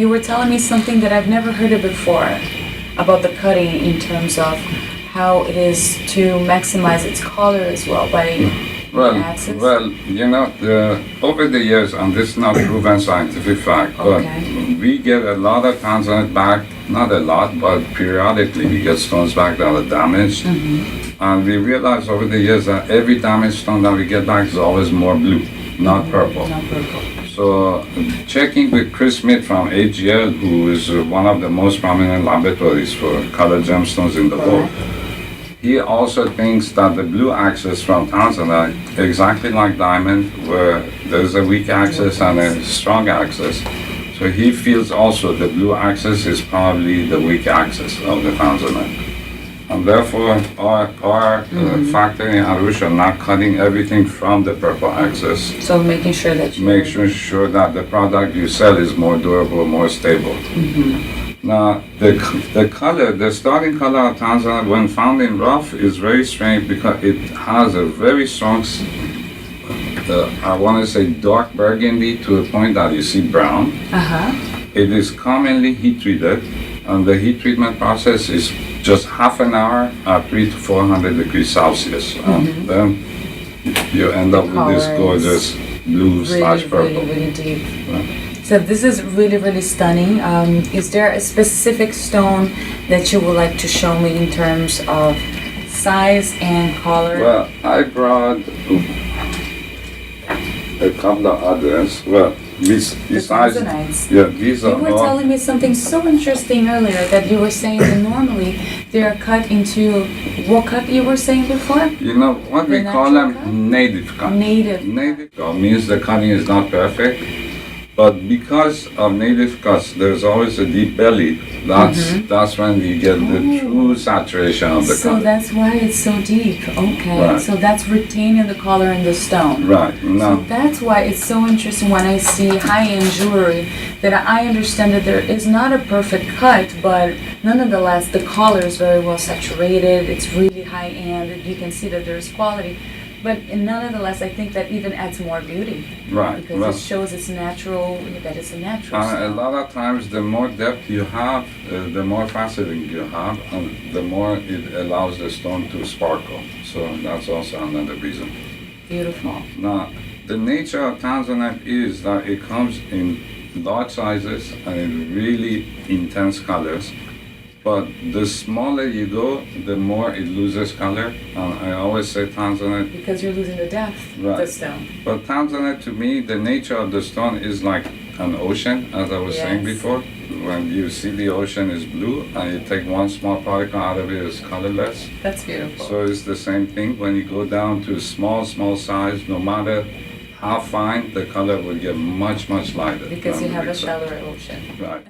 you were telling me something that I've never heard of before about the cutting in terms of how it is to maximize its color as well by Well, the axis. over the years, and this is not proven scientific fact, but Okay. we get a lot of tanzanite back, not a lot, but periodically we get stones back that are damaged. And we realize over the years that every damaged stone that we get back is always more blue, not purple. Not purple. So checking with Chris Smith from AGL, who is one of the most prominent laboratories for colored gemstones in the world, he also thinks that the blue axis from tanzanite, exactly like diamond, where there's a weak axis and a strong axis, so he feels also the blue axis is probably the weak axis of the tanzanite. And therefore, our factory in Arusha not cutting everything from the purple axis, So making sure that you make sure that the product you sell is more durable, more stable. Now, the color, the starting color of tanzanite when found in rough is very strange because it has a very strong, I want to say dark burgundy to a point that you see brown. It is commonly heat treated, and the heat treatment process is just half an hour at 300 to 400 degrees Celsius. And then you end up with this color gorgeous blue slash purple. really deep. So this is really stunning. Is there a specific stone that you would like to show me in terms of size and color? Well, I brought a couple of others. Well, besides, tanzanites. yeah, these You are were all. telling me something so interesting earlier that you were saying that normally they are cut into what cut you were saying before? You know what The we call natural them? cut? Native cut. Native. Native cut means the cutting is not perfect, but because of native cuts, there's always a deep belly. That's when you get the true saturation of the So color. that's why it's so deep. Okay. Right. So that's retaining the color in the stone. Right. So Now, that's why it's so interesting when I see high-end jewelry that I understand that there is not a perfect cut, but nonetheless the color is very well saturated. It's really high-end. You can see that there's quality. But nonetheless, I think that even adds more beauty. right. Because Well, it shows it's natural, that it's a natural a stone. lot of times, the more depth you have, the more faceting you have, and the more it allows the stone to sparkle. So that's also another reason. Beautiful. Now, the nature of tanzanite is that it comes in large sizes and in really intense colors. But the smaller you go, the more it loses color. And I always say tanzanite. Because you're losing the depth of the Right. stone. But tanzanite, to me, the nature of the stone is like an ocean, as I was saying Yes. before. When you see the ocean is blue and you take one small particle out of it, it's colorless. That's beautiful. So it's the same thing. When you go down to small size, no matter how fine, the color will get much lighter. Because than you the have a big size. shallower ocean. Right.